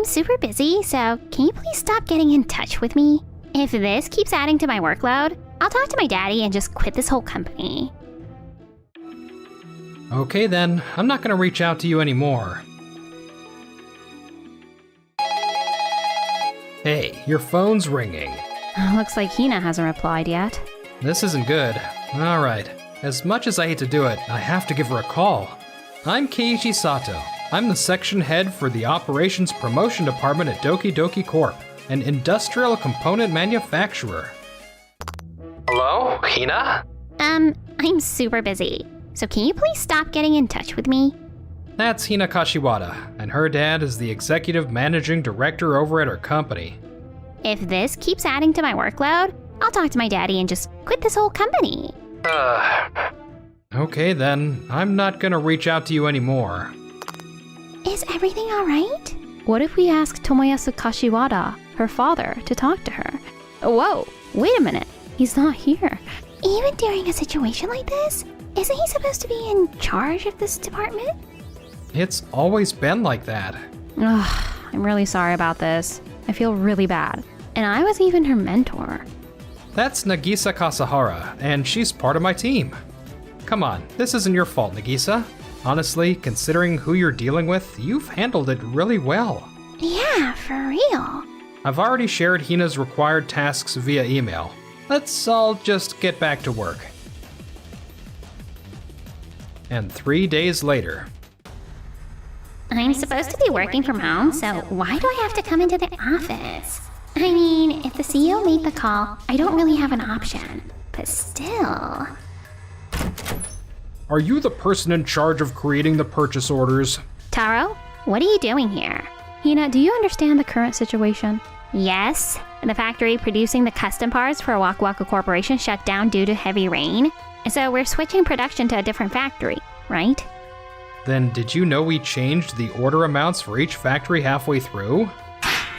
super busy, so can you please stop getting in touch with me? If this keeps adding to my workload, I'll talk to my daddy and just quit this whole company. Okay then, I'm not gonna reach out to you anymore. Hey, your phone's ringing. Looks like Hina hasn't replied yet. This isn't good. Alright, as much as I hate to do it, I have to give her a call. I'm Keiichi Sato. I'm the section head for the Operations Promotion Department at Doki Doki Corp, an industrial component manufacturer. Hello, Hina? I'm super busy, so can you please stop getting in touch with me? That's Hina Kashiwada, and her dad is the executive managing director over at her company. If this keeps adding to my workload, I'll talk to my daddy and just quit this whole company. Okay then, I'm not gonna reach out to you anymore. Is everything alright? What if we ask Tomoyasu Kashiwada, her father, to talk to her? Whoa, wait a minute. He's not here. Even during a situation like this, isn't he supposed to be in charge of this department? It's always been like that. Ugh, I'm really sorry about this. I feel really bad. And I was even her mentor. That's Nagisa Kasahara, and she's part of my team. Come on, this isn't your fault, Nagisa. Honestly, considering who you're dealing with, you've handled it really well. Yeah, for real. I've already shared Hina's required tasks via email. Let's all just get back to work. And 3 days later. I'm supposed to be working from home, so why do I have to come into the office? I mean, if the CEO made the call, I don't really have an option. But still... Are you the person in charge of creating the purchase orders? Taro, what are you doing here? Hina, do you understand the current situation? Yes. The factory producing the custom parts for Waku Waku Corporation shut down due to heavy rain. So we're switching production to a different factory, right? Then did you know we changed the order amounts for each factory halfway through?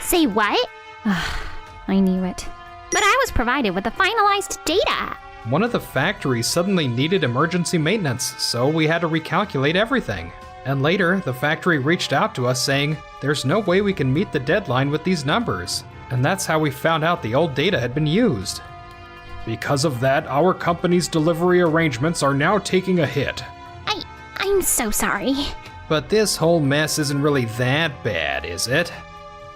Say what? I knew it. But I was provided with the finalized data. One of the factories suddenly needed emergency maintenance, so we had to recalculate everything. And later, the factory reached out to us saying, there's no way we can meet the deadline with these numbers. And that's how we found out the old data had been used. Because of that, our company's delivery arrangements are now taking a hit. I'm so sorry. But this whole mess isn't really that bad, is it?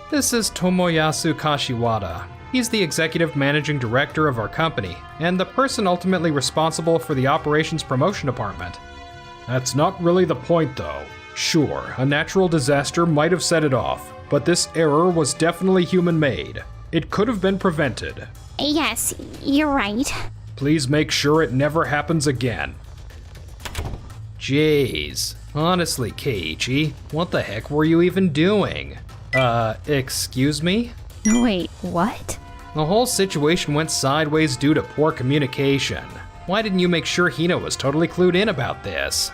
This is Tomoyasu Kashiwada. He's the executive managing director of our company, and the person ultimately responsible for the operations promotion department. That's not really the point, though. Sure, a natural disaster might have set it off, but this error was definitely human-made. It could have been prevented. Yes, you're right. Please make sure it never happens again. Jeez. Honestly, Keiichi, what the heck were you even doing? Excuse me? Wait, what? The whole situation went sideways due to poor communication. Why didn't you make sure Hina was totally clued in about this?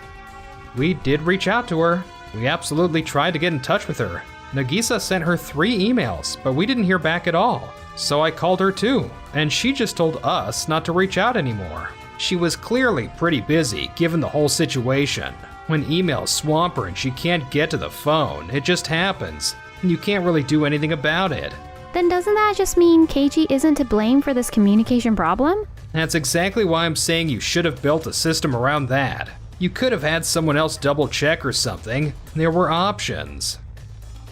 We did reach out to her. We absolutely tried to get in touch with her. Nagisa sent her 3 emails, but we didn't hear back at all. So I called her too, and she just told us not to reach out anymore. She was clearly pretty busy, given the whole situation. When emails swamp her and she can't get to the phone, it just happens, and you can't really do anything about it. Then doesn't that just mean Keiichi isn't to blame for this communication problem? That's exactly why I'm saying you should have built a system around that. You could have had someone else double check or something. There were options.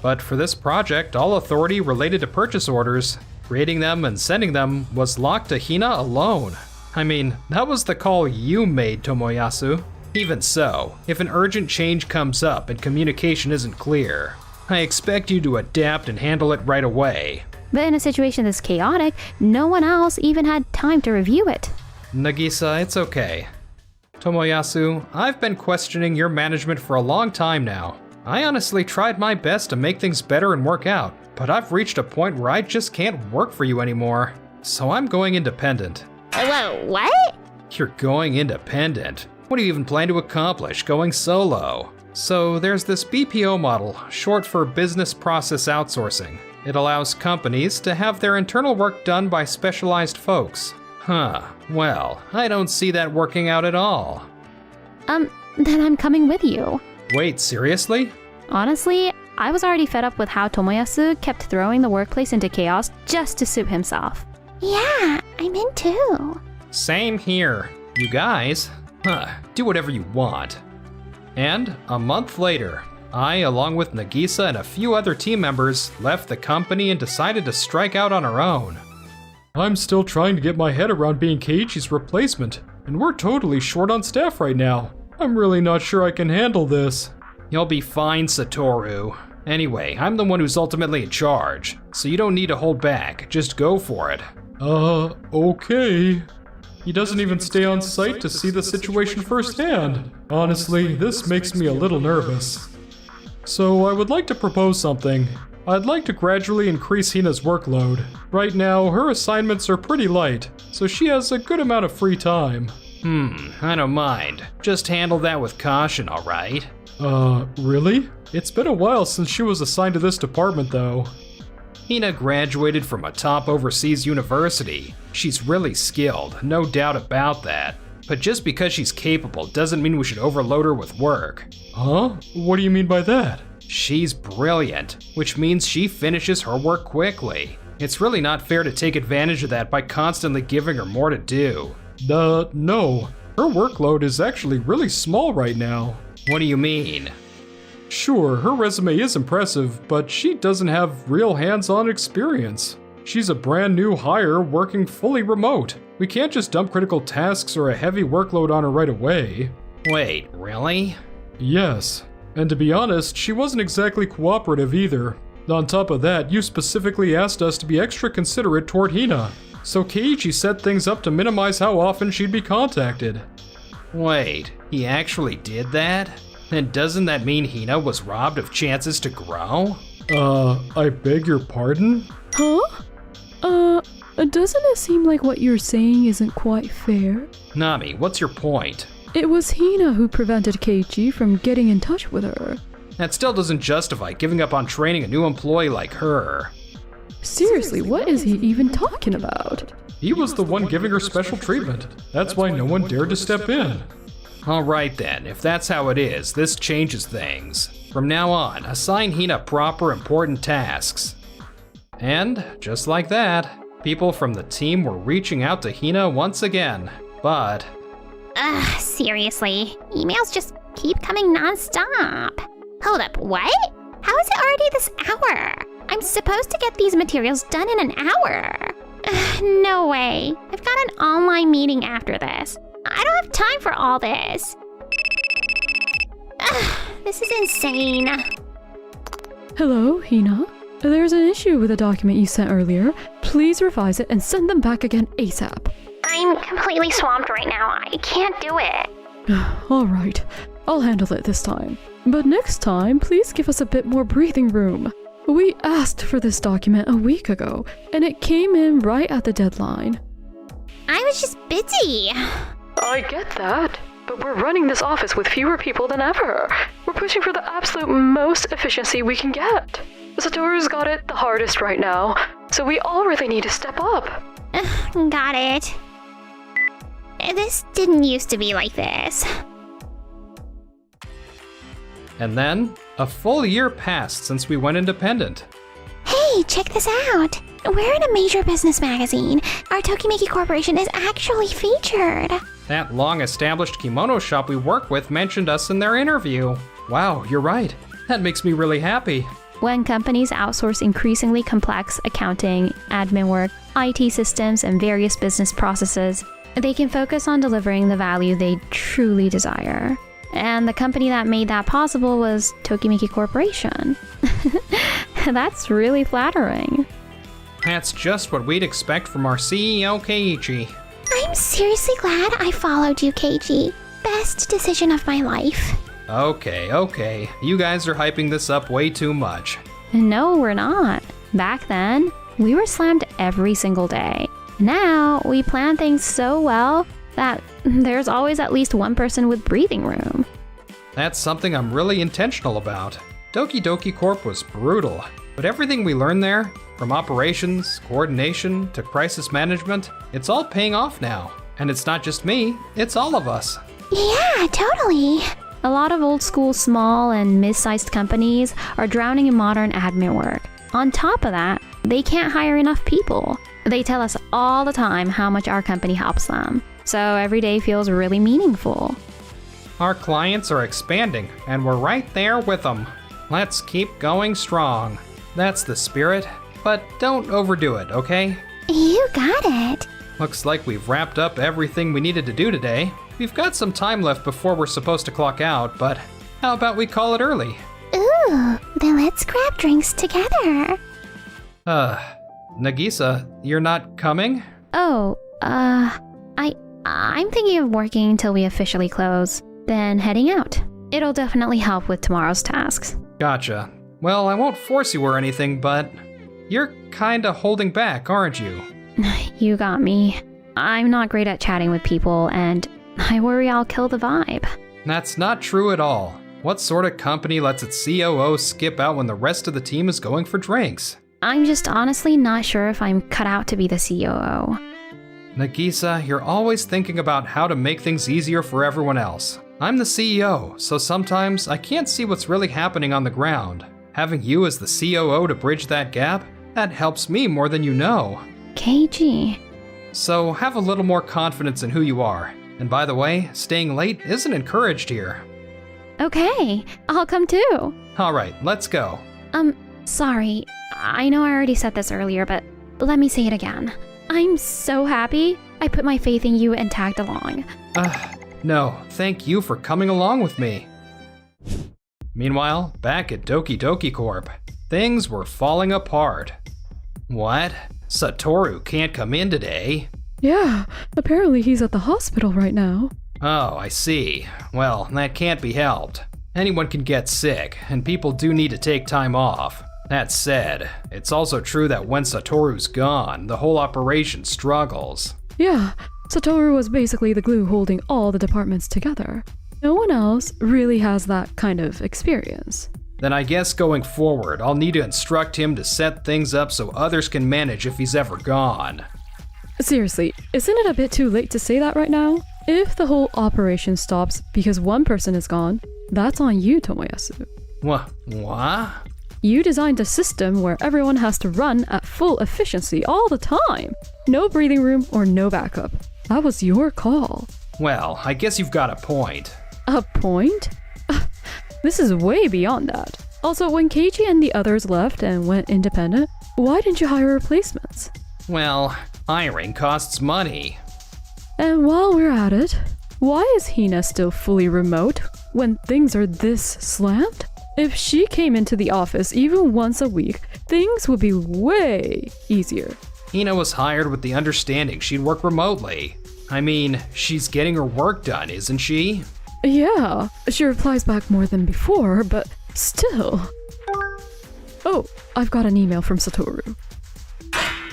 But for this project, all authority related to purchase orders, creating them and sending them, was locked to Hina alone. I mean, that was the call you made, Tomoyasu. Even so, if an urgent change comes up and communication isn't clear, I expect you to adapt and handle it right away. But in a situation this chaotic, no one else even had time to review it. Nagisa, it's okay. Tomoyasu, I've been questioning your management for a long time now. I honestly tried my best to make things better and work out, but I've reached a point where I just can't work for you anymore. So I'm going independent. Whoa, what? You're going independent? What do you even plan to accomplish going solo? So there's this BPO model, short for Business Process Outsourcing. It allows companies to have their internal work done by specialized folks. Huh, well, I don't see that working out at all. Then I'm coming with you. Wait, seriously? Honestly, I was already fed up with how Tomoyasu kept throwing the workplace into chaos just to suit himself. Yeah, I'm in too. Same here. You guys, do whatever you want. And a month later, I, along with Nagisa and a few other team members, left the company and decided to strike out on our own. I'm still trying to get my head around being Keiichi's replacement, and we're totally short on staff right now. I'm really not sure I can handle this. You'll be fine, Satoru. Anyway, I'm the one who's ultimately in charge, so you don't need to hold back, just go for it. Okay. He doesn't even stay on site to see the situation firsthand. Honestly, this makes me a little nervous. So I would like to propose something. I'd like to gradually increase Hina's workload. Right now, her assignments are pretty light, so she has a good amount of free time. I don't mind. Just handle that with caution, alright? Really? It's been a while since she was assigned to this department, though. Hina graduated from a top overseas university. She's really skilled, no doubt about that. But just because she's capable doesn't mean we should overload her with work. Huh? What do you mean by that? She's brilliant, which means she finishes her work quickly. It's really not fair to take advantage of that by constantly giving her more to do. No. Her workload is actually really small right now. What do you mean? Sure, her resume is impressive, but she doesn't have real hands-on experience. She's a brand new hire working fully remote. We can't just dump critical tasks or a heavy workload on her right away. Wait, really? Yes. And to be honest, she wasn't exactly cooperative either. On top of that, you specifically asked us to be extra considerate toward Hina, so Keiichi set things up to minimize how often she'd be contacted. Wait, he actually did that? And doesn't that mean Hina was robbed of chances to grow? I beg your pardon? Huh? Doesn't it seem like what you're saying isn't quite fair? Nami, what's your point? It was Hina who prevented Keiichi from getting in touch with her. That still doesn't justify giving up on training a new employee like her. Seriously, what is he even talking about? He was the one giving her special treatment. That's why no one dared to step in. Alright then, if that's how it is, this changes things. From now on, assign Hina proper important tasks. And, just like that, people from the team were reaching out to Hina once again, but... Seriously, emails just keep coming non-stop. Hold up, what? How is it already this hour? I'm supposed to get these materials done in an hour. No way. I've got an online meeting after this. I don't have time for all this. This is insane. Hello, Hina. There's an issue with a document you sent earlier. Please revise it and send them back again ASAP. I'm completely swamped right now. I can't do it. Alright, I'll handle it this time. But next time, please give us a bit more breathing room. We asked for this document a week ago, and it came in right at the deadline. I was just busy. I get that, but we're running this office with fewer people than ever. We're pushing for the absolute most efficiency we can get. Satoru's got it the hardest right now, so we all really need to step up. Got it. This didn't used to be like this. And then, a full year passed since we went independent. Hey, check this out. We're in a major business magazine. Our Tokimeki Corporation is actually featured. That long-established kimono shop we work with mentioned us in their interview. Wow, you're right. That makes me really happy. When companies outsource increasingly complex accounting, admin work, IT systems, and various business processes, they can focus on delivering the value they truly desire. And the company that made that possible was Tokimeki Corporation. That's really flattering. That's just what we'd expect from our CEO, Keiichi. I'm seriously glad I followed you, Keiji. Best decision of my life. Okay. You guys are hyping this up way too much. No, we're not. Back then, we were slammed every single day. Now, we plan things so well that there's always at least one person with breathing room. That's something I'm really intentional about. Doki Doki Corp was brutal, but everything we learned there, from operations, coordination, to crisis management, it's all paying off now. And it's not just me, it's all of us. Yeah, totally. A lot of old school small and mid-sized companies are drowning in modern admin work. On top of that, they can't hire enough people. They tell us all the time how much our company helps them. So every day feels really meaningful. Our clients are expanding, and we're right there with them. Let's keep going strong. That's the spirit, but don't overdo it, okay? You got it. Looks like we've wrapped up everything we needed to do today. We've got some time left before we're supposed to clock out, but how about we call it early? Ooh, then let's grab drinks together. Nagisa, you're not coming? I'm thinking of working until we officially close, then heading out. It'll definitely help with tomorrow's tasks. Gotcha. Well, I won't force you or anything, but you're kinda holding back, aren't you? You got me. I'm not great at chatting with people, and I worry I'll kill the vibe. That's not true at all. What sort of company lets its COO skip out when the rest of the team is going for drinks? I'm just honestly not sure if I'm cut out to be the COO. Nagisa, you're always thinking about how to make things easier for everyone else. I'm the CEO, so sometimes I can't see what's really happening on the ground. Having you as the COO to bridge that gap, that helps me more than you know. KG. So have a little more confidence in who you are. And by the way, staying late isn't encouraged here. Okay, I'll come too. Alright, let's go. Sorry. I know I already said this earlier, but let me say it again. I'm so happy I put my faith in you and tagged along. No, thank you for coming along with me. Meanwhile, back at Doki Doki Corp, things were falling apart. What? Satoru can't come in today? Yeah, apparently he's at the hospital right now. Oh, I see. Well, that can't be helped. Anyone can get sick, and people do need to take time off. That said, it's also true that when Satoru's gone, the whole operation struggles. Yeah, Satoru was basically the glue holding all the departments together. No one else really has that kind of experience. Then I guess going forward, I'll need to instruct him to set things up so others can manage if he's ever gone. Seriously, isn't it a bit too late to say that right now? If the whole operation stops because one person is gone, that's on you, Tomoyasu. What? You designed a system where everyone has to run at full efficiency all the time. No breathing room or no backup. That was your call. Well, I guess you've got a point. A point? This is way beyond that. Also, when Keiji and the others left and went independent, why didn't you hire replacements? Well, hiring costs money. And while we're at it, why is Hina still fully remote when things are this slammed? If she came into the office even once a week, things would be way easier. Hina was hired with the understanding she'd work remotely. I mean, she's getting her work done, isn't she? Yeah, she replies back more than before, but still. Oh, I've got an email from Satoru.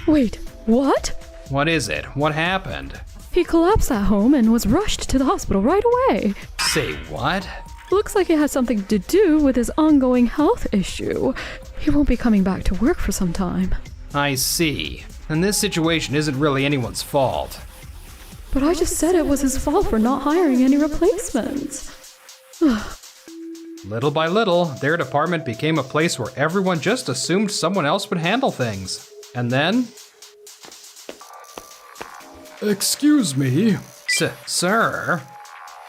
Wait, what? What is it? What happened? He collapsed at home and was rushed to the hospital right away. Say what? Looks like it has something to do with his ongoing health issue. He won't be coming back to work for some time. I see. And this situation isn't really anyone's fault. But I just said it was his fault for not hiring any replacements. Little by little, their department became a place where everyone just assumed someone else would handle things. And then... Excuse me. Sir?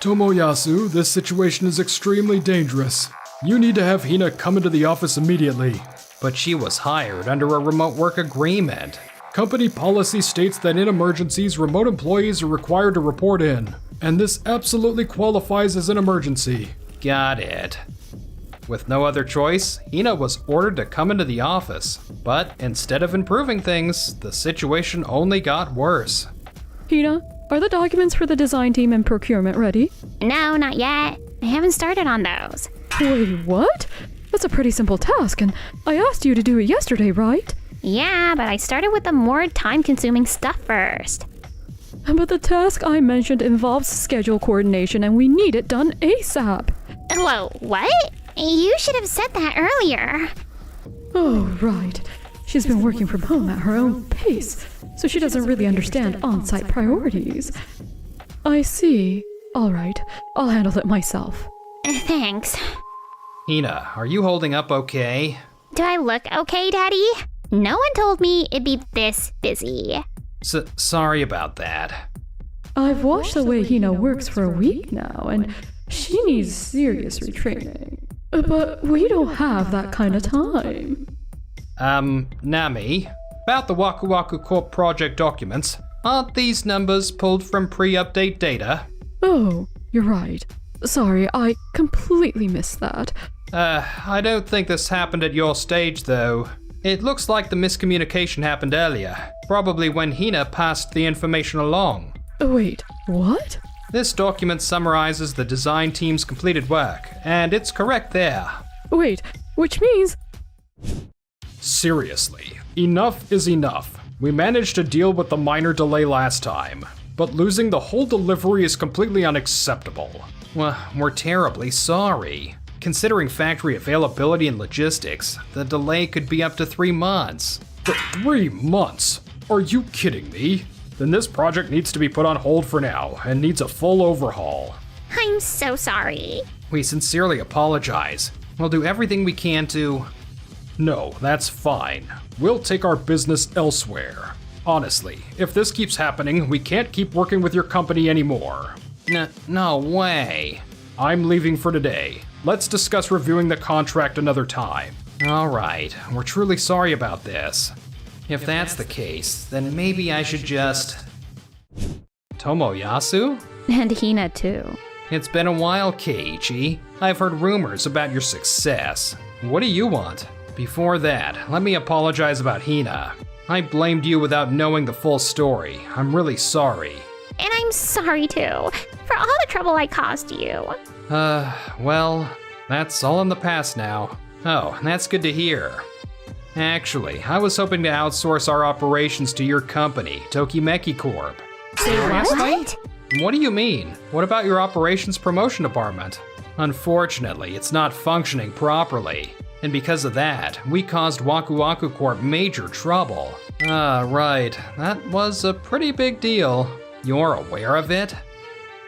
Tomoyasu, this situation is extremely dangerous. You need to have Hina come into the office immediately. But she was hired under a remote work agreement. Company policy states that in emergencies, remote employees are required to report in, and this absolutely qualifies as an emergency. Got it. With no other choice, Hina was ordered to come into the office, but instead of improving things, the situation only got worse. Hina, are the documents for the design team and procurement ready? No, not yet. I haven't started on those. Wait, what? That's a pretty simple task, and I asked you to do it yesterday, right? Yeah, but I started with the more time-consuming stuff first. But the task I mentioned involves schedule coordination, and we need it done ASAP. Whoa, what? You should have said that earlier. Oh, right. She's been working from home at her own pace, so she doesn't really understand on-site priorities. I see. All right, I'll handle it myself. Thanks. Hina, are you holding up okay? Do I look okay, Daddy? No one told me it'd be this busy. Sorry about that. I've watched the way Hina works for a week now, and she needs serious retraining. But we don't have that kind of time. Nami, about the Waku Waku Corp project documents, aren't these numbers pulled from pre-update data? Oh, you're right. Sorry, I completely missed that. I don't think this happened at your stage, though. It looks like the miscommunication happened earlier, probably when Hina passed the information along. Wait, what? This document summarizes the design team's completed work, and it's correct there. Wait, which means... Seriously, enough is enough. We managed to deal with the minor delay last time, but losing the whole delivery is completely unacceptable. Well, we're terribly sorry. Considering factory availability and logistics, the delay could be up to 3 months. 3 months? Are you kidding me? Then this project needs to be put on hold for now and needs a full overhaul. I'm so sorry. We sincerely apologize. We'll do everything we can to... No, that's fine. We'll take our business elsewhere. Honestly, if this keeps happening, we can't keep working with your company anymore. No way. I'm leaving for today. Let's discuss reviewing the contract another time. All right, we're truly sorry about this. If that's the case, then maybe I should just... Tomoyasu? And Hina too. It's been a while, Keiichi. I've heard rumors about your success. What do you want? Before that, let me apologize about Hina. I blamed you without knowing the full story. I'm really sorry. And I'm sorry too, for all the trouble I caused you. Well, that's all in the past now. Oh, that's good to hear. Actually, I was hoping to outsource our operations to your company, Tokimeki Corp. What? What do you mean? What about your operations promotion department? Unfortunately, it's not functioning properly. And because of that, we caused Waku Waku Corp major trouble. Right. That was a pretty big deal. You're aware of it?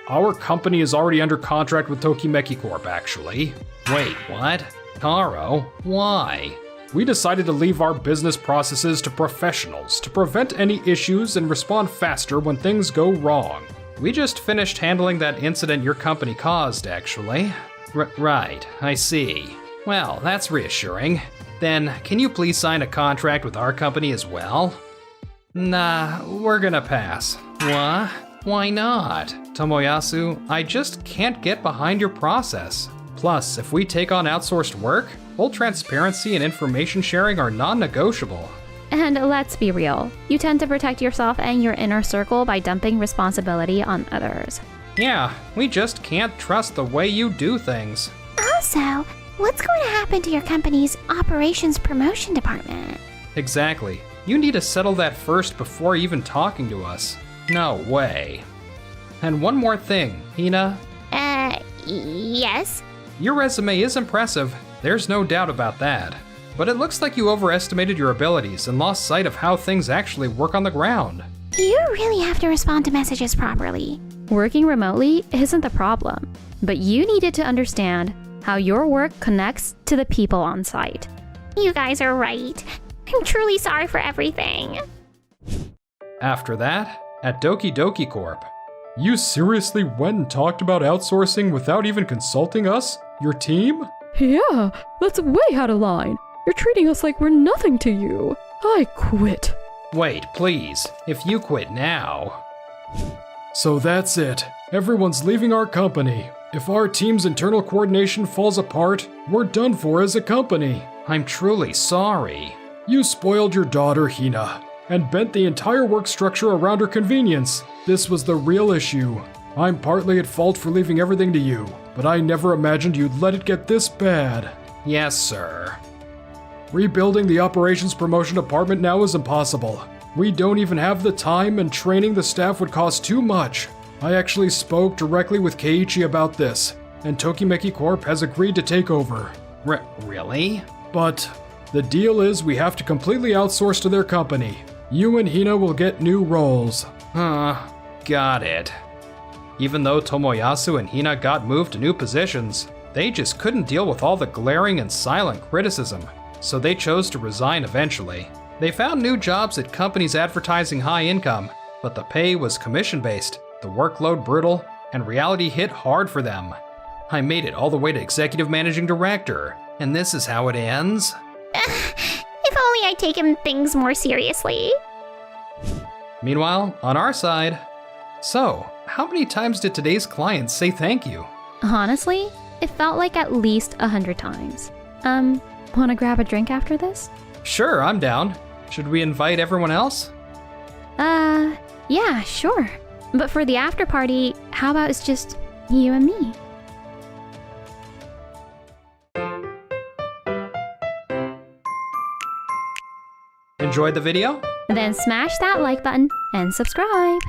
Our company is already under contract with Tokimeki Corp, actually. Wait, what? Taro? Why? We decided to leave our business processes to professionals to prevent any issues and respond faster when things go wrong. We just finished handling that incident your company caused, actually. Right, I see. Well, that's reassuring. Then, can you please sign a contract with our company as well? Nah, we're gonna pass. What? Why not? Tomoyasu, I just can't get behind your process. Plus, if we take on outsourced work, full transparency and information sharing are non-negotiable. And let's be real, you tend to protect yourself and your inner circle by dumping responsibility on others. Yeah, we just can't trust the way you do things. Also, what's going to happen to your company's operations promotion department? Exactly. You need to settle that first before even talking to us. No way. And one more thing, Hina. Yes? Your resume is impressive, there's no doubt about that. But it looks like you overestimated your abilities and lost sight of how things actually work on the ground. You really have to respond to messages properly. Working remotely isn't the problem, but you needed to understand how your work connects to the people on site. You guys are right. I'm truly sorry for everything. After that, at Doki Doki Corp. You seriously went and talked about outsourcing without even consulting us? Your team? Yeah, that's way out of line. You're treating us like we're nothing to you. I quit. Wait, please. If you quit now... So that's it. Everyone's leaving our company. If our team's internal coordination falls apart, we're done for as a company. I'm truly sorry. You spoiled your daughter, Hina, and bent the entire work structure around her convenience. This was the real issue. I'm partly at fault for leaving everything to you, but I never imagined you'd let it get this bad. Yes, sir. Rebuilding the operations promotion department now is impossible. We don't even have the time, and training the staff would cost too much. I actually spoke directly with Keiichi about this, and Tokimeki Corp has agreed to take over. Really? But the deal is we have to completely outsource to their company. You and Hina will get new roles. Got it. Even though Tomoyasu and Hina got moved to new positions, They just couldn't deal with all the glaring and silent criticism, so they chose to resign eventually. They found new jobs at companies advertising high income, but the pay was commission-based, the workload brutal, and reality hit hard for them. I made it all the way to executive managing director, and this is how it ends? If only I'd taken things more seriously. Meanwhile, on our side, so, how many times did today's clients say thank you? Honestly, it felt like at least 100 times. Wanna grab a drink after this? Sure, I'm down. Should we invite everyone else? Yeah, sure. But for the after party, how about it's just you and me? Enjoyed the video? Then smash that like button and subscribe.